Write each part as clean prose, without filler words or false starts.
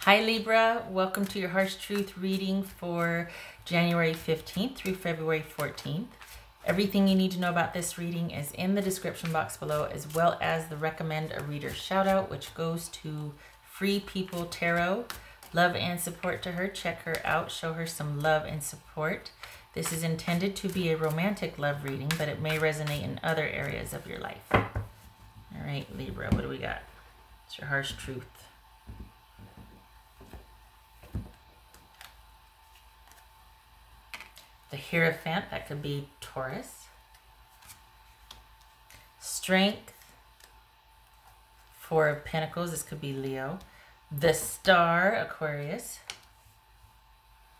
Hi Libra, welcome to your Harsh Truth reading for January 15th through February 14th. Everything you need to know about this reading is in the description box below, as well as the recommend a reader shout out, which goes to Free People Tarot. Love and support to her. Check her out, show her some love and support. This is intended to be a romantic love reading, but it may resonate in other areas of your life. All right, Libra, what do we got? It's your Harsh Truth. The Hierophant, that could be Taurus. Strength, Four of Pentacles, this could be Leo. The Star, Aquarius.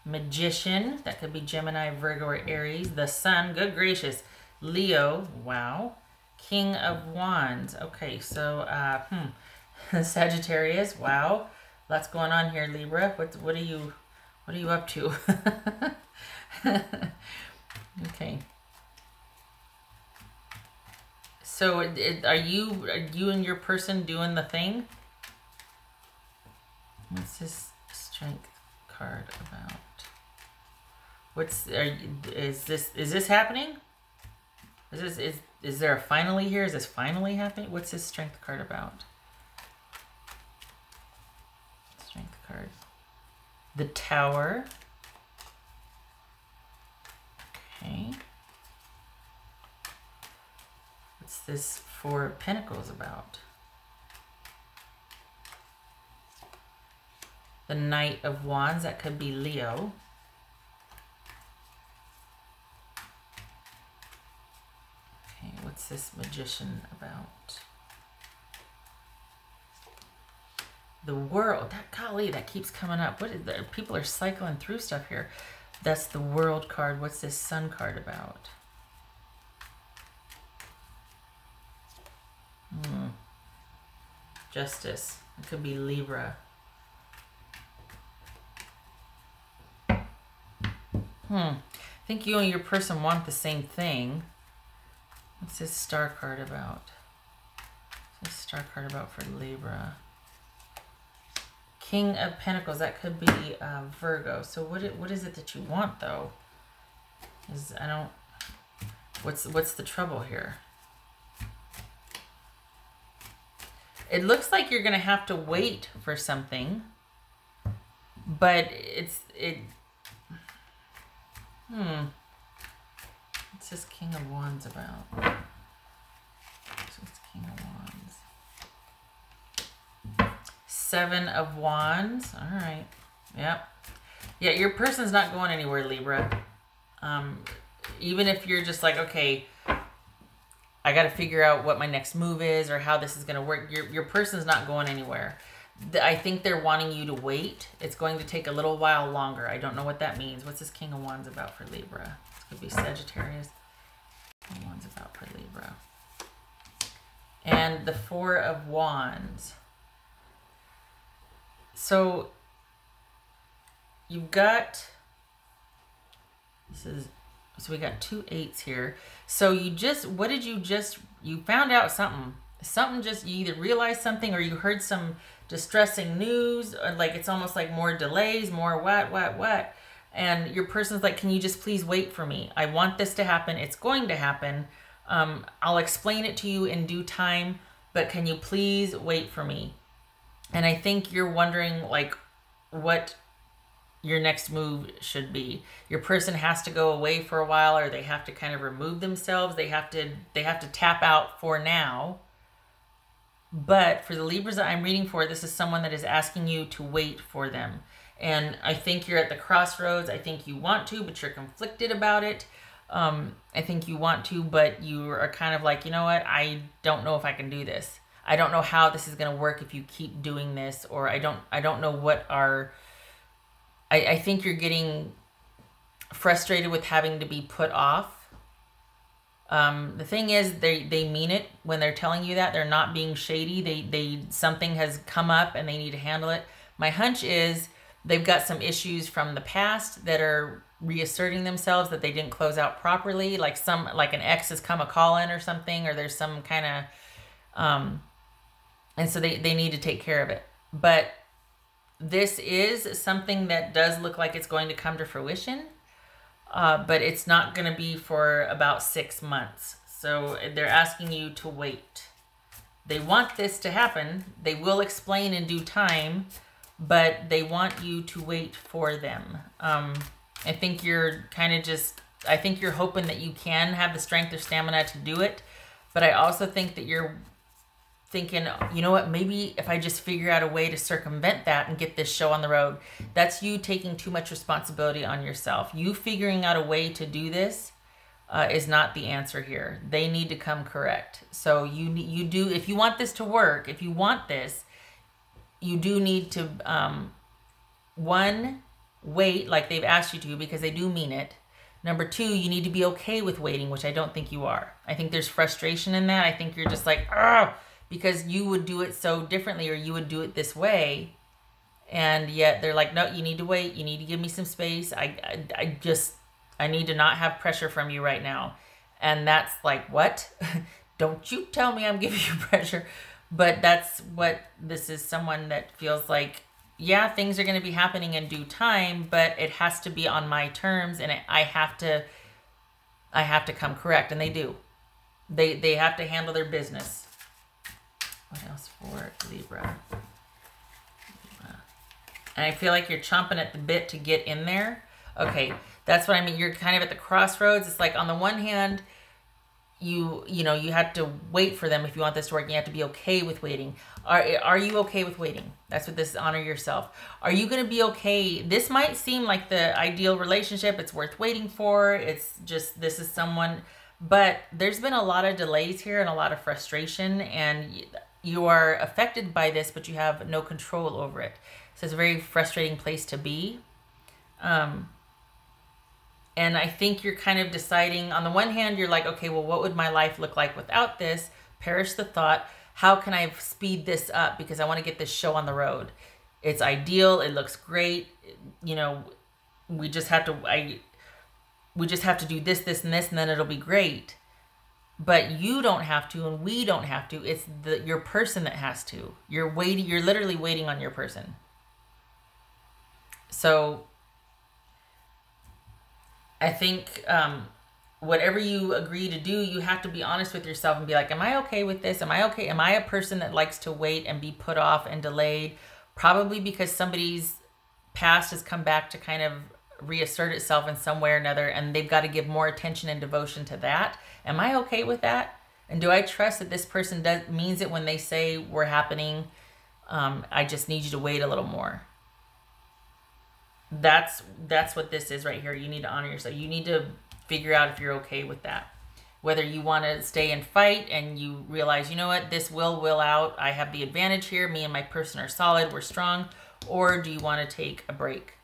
Magician, that could be Gemini, Virgo, or Aries. The Sun, good gracious, Leo, wow. King of Wands, okay, so, Sagittarius, wow. Lots going on here, Libra. What are you up to? Okay. So are you and your person doing the thing? What's this Strength card about? Is this happening? Is there a finally here? Is this finally happening? What's this Strength card about? Strength card. The Tower. Okay. What's this Four of Pentacles about? The Knight of Wands, that could be Leo. Okay, what's this Magician about? The World. Golly, that keeps coming up. What is that? People are cycling through stuff here. That's the World card. What's this Sun card about? Justice. It could be Libra. I think you and your person want the same thing. What's this Star card about? What's this Star card about for Libra? King of Pentacles, that could be Virgo. So what is it that you want though? What's the trouble here? It looks like you're gonna have to wait for something, but what's this King of Wands about? What's this King of Wands? Seven of Wands. All right. Yep. Yeah, your person's not going anywhere, Libra. Even if you're just like, okay, I got to figure out what my next move is or how this is going to work. Your person's not going anywhere. I think they're wanting you to wait. It's going to take a little while longer. I don't know what that means. What's this King of Wands about for Libra? This could be Sagittarius. King of Wands about for Libra. And the Four of Wands. So you've got, so we got 2 8s here. So you found out something. You either realized something or you heard some distressing news, or like it's almost like more delays, more what. And your person's like, can you just please wait for me? I want this to happen. It's going to happen. I'll explain it to you in due time, but can you please wait for me? And I think you're wondering like what your next move should be. Your person has to go away for a while, or they have to kind of remove themselves. They have to tap out for now. But for the Libras that I'm reading for, this is someone that is asking you to wait for them. And I think you're at the crossroads. I think you want to, but you're conflicted about it. I think you want to, but you are kind of like, you know what? I don't know if I can do this. I don't know how this is going to work if you keep doing this, or I don't know what are, I think you're getting frustrated with having to be put off. The thing is, they mean it when they're telling you that. They're not being shady. Something has come up and they need to handle it. My hunch is they've got some issues from the past that are reasserting themselves that they didn't close out properly. Like an ex has come a call in or something, or there's some kind of, and so they need to take care of it. But this is something that does look like it's going to come to fruition, but it's not going to be for about 6 months. So they're asking you to wait. They want this to happen. They will explain in due time, but they want you to wait for them. I think you're kind of just, I think you're hoping that you can have the strength or stamina to do it. But I also think that you're thinking, you know what, maybe if I just figure out a way to circumvent that and get this show on the road. That's you taking too much responsibility on yourself. You figuring out a way to do this is not the answer here. They need to come correct. So you do, if you want this to work, if you want this, you do need to, one, wait like they've asked you to, because they do mean it. Number two, you need to be okay with waiting, which I don't think you are. I think there's frustration in that. I think you're just like, ah, because you would do it so differently, or you would do it this way. And yet they're like, no, you need to wait. You need to give me some space. I need to not have pressure from you right now. And that's like, what? Don't you tell me I'm giving you pressure. But that's what this is, someone that feels like, yeah, things are going to be happening in due time, but it has to be on my terms, and I have to come correct. And they do. They have to handle their business. What else for Libra? And I feel like you're chomping at the bit to get in there. Okay, that's what I mean. You're kind of at the crossroads. It's like, on the one hand, you have to wait for them if you want this to work. You have to be okay with waiting. Are you okay with waiting? That's what this is, honor yourself. Are you going to be okay? This might seem like the ideal relationship. It's worth waiting for. It's just, this is someone, but there's been a lot of delays here and a lot of frustration, and you are affected by this, but you have no control over it. So it's a very frustrating place to be. And I think you're kind of deciding, on the one hand, you're like, okay, well, what would my life look like without this? Perish the thought. How can I speed this up? Because I want to get this show on the road. It's ideal. It looks great. You know, we just have to do this, this, and this, and then it'll be great. But you don't have to, and we don't have to. It's your person that has to. You're literally waiting on your person. So I think whatever you agree to do, you have to be honest with yourself and be like, am I okay with this? Am I okay? Am I a person that likes to wait and be put off and delayed? Probably because somebody's past has come back to kind of reassert itself in some way or another, and they've got to give more attention and devotion to that. Am I okay with that? And do I trust that this person means it when they say we're happening? I just need you to wait a little more. That's what this is right here. You need to honor yourself. You need to figure out if you're okay with that. Whether you want to stay and fight and you realize, you know what, this will out. I have the advantage here. Me and my person are solid. We're strong. Or do you want to take a break?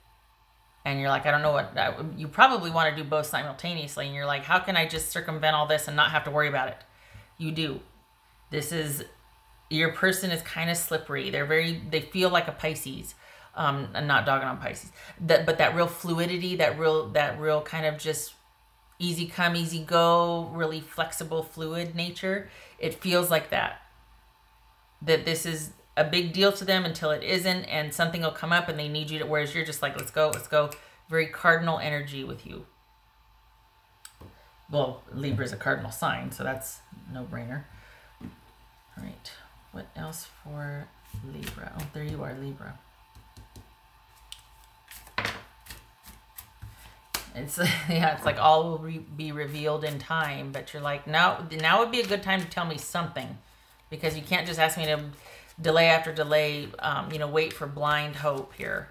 And you're like, I don't know what, you probably want to do both simultaneously. And you're like, how can I just circumvent all this and not have to worry about it? You do. Your person is kind of slippery. They feel like a Pisces. I'm not dogging on Pisces. But that real fluidity, that real kind of just easy come, easy go, really flexible, fluid nature. It feels like that this is a big deal to them until it isn't, and something will come up and they need you to, whereas you're just like, let's go. Very cardinal energy with you. Well, Libra is a cardinal sign, so that's no brainer. All right, what else for Libra? Oh, there you are, Libra. It's it's like all will be revealed in time, but you're like, now would be a good time to tell me something, because you can't just ask me to delay after delay, wait for blind hope here.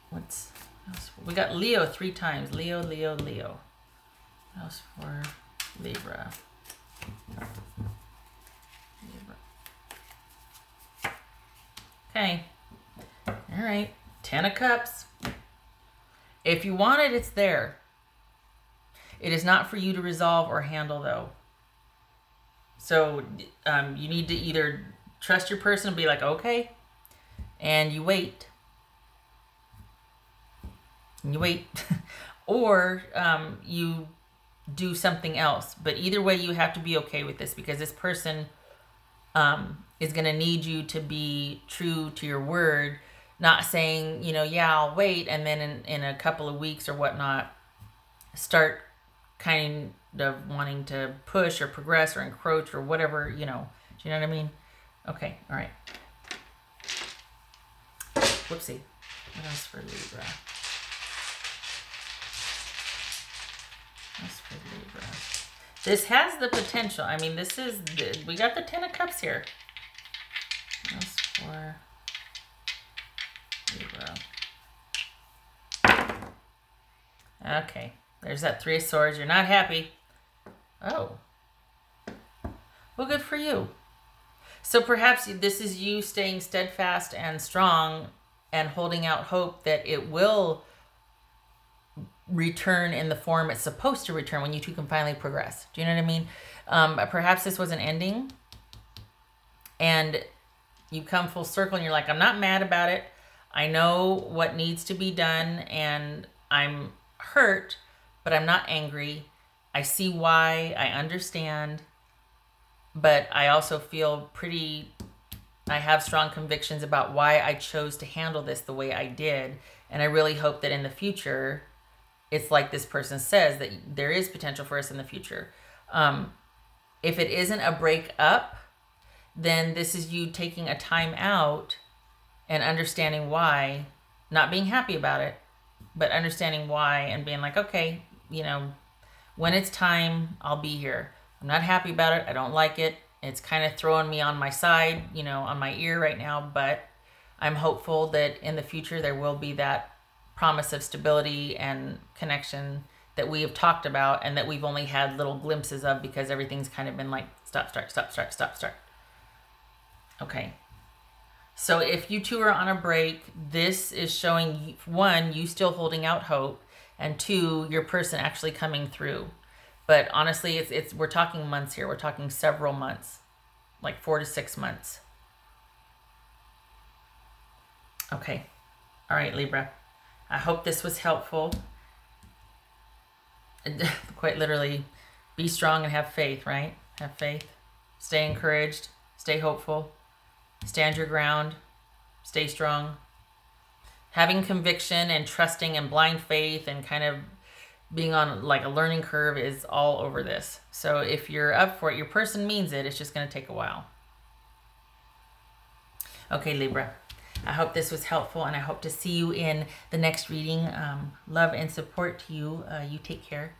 What's else? We got Leo 3 times. Leo. What else for Libra? Okay. All right. 10 of Cups. If you want it, it's there. It is not for you to resolve or handle, though. So you need to either trust your person and be like, okay, and you wait. And you wait. Or you do something else. But either way, you have to be okay with this, because this person is going to need you to be true to your word, not saying, you know, yeah, I'll wait, and then in a couple of weeks or whatnot, start kind of wanting to push or progress or encroach or whatever, you know. Do you know what I mean? Okay, all right. Whoopsie. What else for Libra? What's for Libra? This has the potential. I mean, this is, we got the 10 of Cups here. What's for Libra? Okay, there's that 3 of Swords. You're not happy. Oh. Well, good for you. So perhaps this is you staying steadfast and strong and holding out hope that it will return in the form it's supposed to return when you two can finally progress. Do you know what I mean? Perhaps this was an ending and you come full circle and you're like, I'm not mad about it. I know what needs to be done and I'm hurt, but I'm not angry. I see why, I understand, but I also feel I have strong convictions about why I chose to handle this the way I did. And I really hope that in the future, it's like this person says, that there is potential for us in the future. If it isn't a breakup, then this is you taking a time out and understanding why, not being happy about it, but understanding why and being like, okay, you know, when it's time, I'll be here. I'm not happy about it. I don't like it. It's kind of throwing me on my side, you know, on my ear right now, but I'm hopeful that in the future there will be that promise of stability and connection that we have talked about and that we've only had little glimpses of because everything's kind of been like stop, start, stop, start, stop, start. Okay. So if you two are on a break, this is showing, 1, you still holding out hope, and 2, your person actually coming through. But honestly, we're talking months here. We're talking several months, like 4 to 6 months. Okay. All right, Libra. I hope this was helpful. Quite literally, be strong and have faith, right? Have faith. Stay encouraged. Stay hopeful. Stand your ground. Stay strong. Having conviction and trusting and blind faith and kind of being on like a learning curve is all over this. So if you're up for it, your person means it. It's just going to take a while. Okay, Libra. I hope this was helpful, and I hope to see you in the next reading. Love and support to you. You take care.